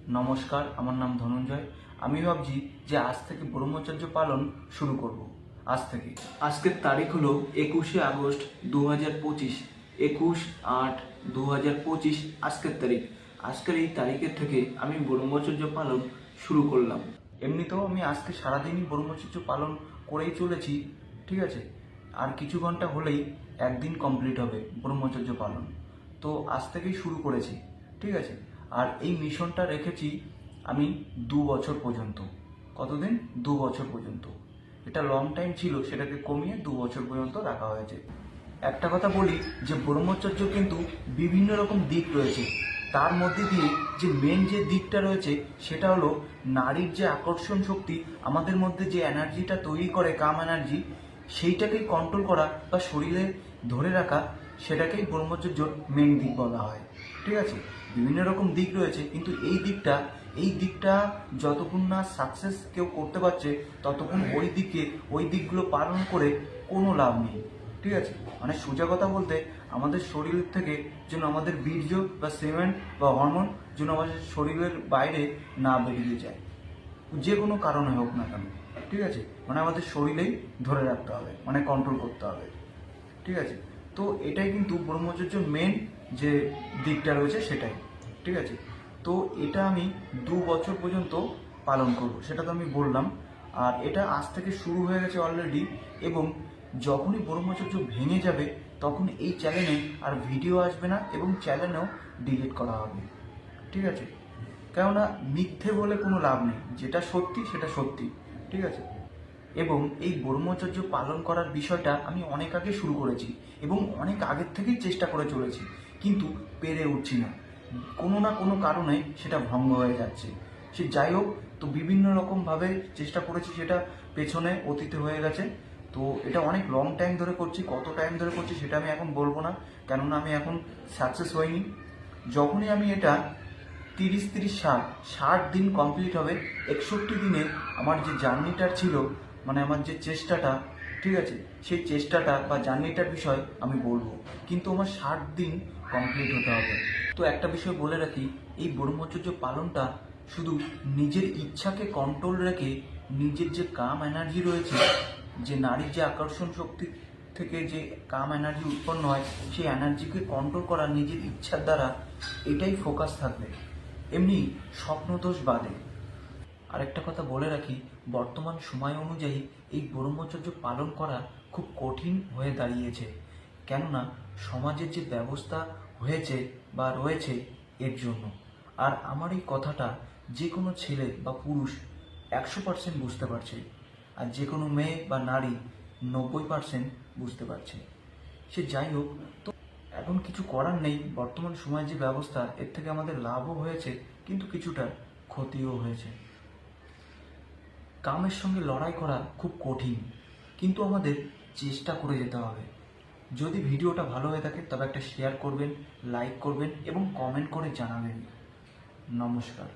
নমস্কার, আমার নাম ধনঞ্জয়। আমি ভাবছি যে আজ থেকে ব্রহ্মচর্য পালন শুরু করব। আজ থেকে আজকের তারিখ হলো 21শে আগস্ট 2025। 21/8/2025 আজকের তারিখ। আজকের এই তারিখের থেকে আমি ব্রহ্মচর্য পালন শুরু করলাম। এমনিতেও আমি আজকে সারাদিনই ব্রহ্মচর্য পালন করেই চলেছি, ঠিক আছে। আর কিছু ঘন্টা হলেই একদিন কমপ্লিট হবে ব্রহ্মচর্য পালন। তো আজ থেকেই শুরু করেছি, ঠিক আছে। আর এই মিশনটা রেখেছি আমি 2 বছর পর্যন্ত। কতদিন? 2 বছর পর্যন্ত। এটা লং টাইম ছিল, সেটাকে কমিয়ে 2 বছর পর্যন্ত রাখা হয়েছে। একটা কথা বলি যে ব্রহ্মচর্য কিন্তু বিভিন্ন রকম দিক রয়েছে। তার মধ্যে দিয়ে যে মেন যে দিকটা রয়েছে সেটা হলো নারীর যে আকর্ষণ শক্তি, আমাদের মধ্যে যে এনার্জিটা তৈরি করে কাম এনার্জি, সেইটাকেই কন্ট্রোল করা বা শরীরে ধরে রাখা, সেটাকেই ব্রহ্মচর্যর মেন দিক বলা হয়, ঠিক আছে। বিভিন্ন রকম দিক রয়েছে, কিন্তু এই দিকটা যতক্ষণ না সাকসেস কেউ করতে পারছে ততক্ষণ ওই দিকগুলো পালন করে কোনো লাভ নেই, ঠিক আছে। মানে সোজা কথা বলতে, আমাদের শরীর থেকে যেন আমাদের বীর্য বা সেমেন বা হরমোন যেন আমাদের শরীরের বাইরে না বেরিয়ে যায়, যে কোনো কারণে হোক না কেন, ঠিক আছে। মানে আমাদের শরীরেই ধরে রাখতে হবে, মানে কন্ট্রোল করতে হবে, ঠিক আছে। তো এটাই কিন্তু ব্রহ্মচর্য মেন যে দিকটা রয়েছে সেটাই, ঠিক আছে। তো এটা আমি 2 বছর পর্যন্ত পালন করব, সেটা তো আমি বললাম। আর এটা আজ থেকে শুরু হয়ে গেছে অলরেডি, এবং যখনই ব্রহ্মচর্য ভেঙে যাবে তখন এই চ্যানেলে আর ভিডিও আসবে না এবং চ্যানেলও ডিলিট করা হবে, ঠিক আছে। কেননা মিথ্যে বলে কোনো লাভ নেই, যেটা সত্যি সেটা সত্যি, ঠিক আছে। এবং এই ব্রহ্মচর্য পালন করার বিষয়টা আমি অনেক আগে শুরু করেছি এবং অনেক আগের থেকেই চেষ্টা করে চলেছি, কিন্তু পেরে উঠছি না। কোনো না কোনো কারণে সেটা ভঙ্গ হয়ে যাচ্ছে। সে যাই হোক, তো বিভিন্ন রকমভাবে চেষ্টা করেছি, সেটা পেছনে অতীতে হয়ে গেছে। তো এটা অনেক লং টাইম ধরে করছি, কত টাইম ধরে করছি সেটা আমি এখন বলবো না, কেননা আমি এখন সাকসেস হইনি। যখনই আমি এটা 30-30-60 দিন কমপ্লিট হবে, 61 দিনে আমার যে জার্নিটা ছিল, মানে আমার যে চেষ্টাটা, ঠিক আছে, সেই চেষ্টাটা বা জার্নিটার বিষয় আমি বলবো, কিন্তু আমার 60 দিন কমপ্লিট হতে হবে। তো একটা বিষয় বলে রাখি, এই ব্রহ্মচর্য পালনটা শুধু নিজের ইচ্ছাকে কন্ট্রোল রেখে, নিজের যে কাম এনার্জি রয়েছে, যে নারীর যে আকর্ষণ শক্তি থেকে যে কাম এনার্জি উৎপন্ন হয়, সেই এনার্জিকে কন্ট্রোল করা নিজের ইচ্ছার দ্বারা, এটাই ফোকাস থাকবে। এমনি স্বপ্নদোষ বাদে আরেকটা কথা বলে রাখি, বর্তমান সময় অনুযায়ী এই ব্রহ্মচর্য পালন করা খুব কঠিন হয়ে দাঁড়িয়েছে। কেননা সমাজের যে ব্যবস্থা হয়েছে বা রয়েছে এর জন্য। আর আমার এই কথাটা যে কোনো ছেলে বা পুরুষ 100% বুঝতে পারছে, আর যে কোনো মেয়ে বা নারী 90% বুঝতে পারছে। সে যাই হোক, তো এখন কিছু করার নেই। বর্তমান সময় যে ব্যবস্থা, এর থেকে আমাদের লাভও হয়েছে কিন্তু কিছুটা ক্ষতিও হয়েছে। কামের সঙ্গে লড়াই করা খুব কঠিন, কিন্তু আমাদের চেষ্টা করে যেতে হবে। যদি ভিডিওটা ভালো হয়ে থাকে তবে একটা শেয়ার করবেন, লাইক করবেন এবং কমেন্ট করে জানাবেন। নমস্কার।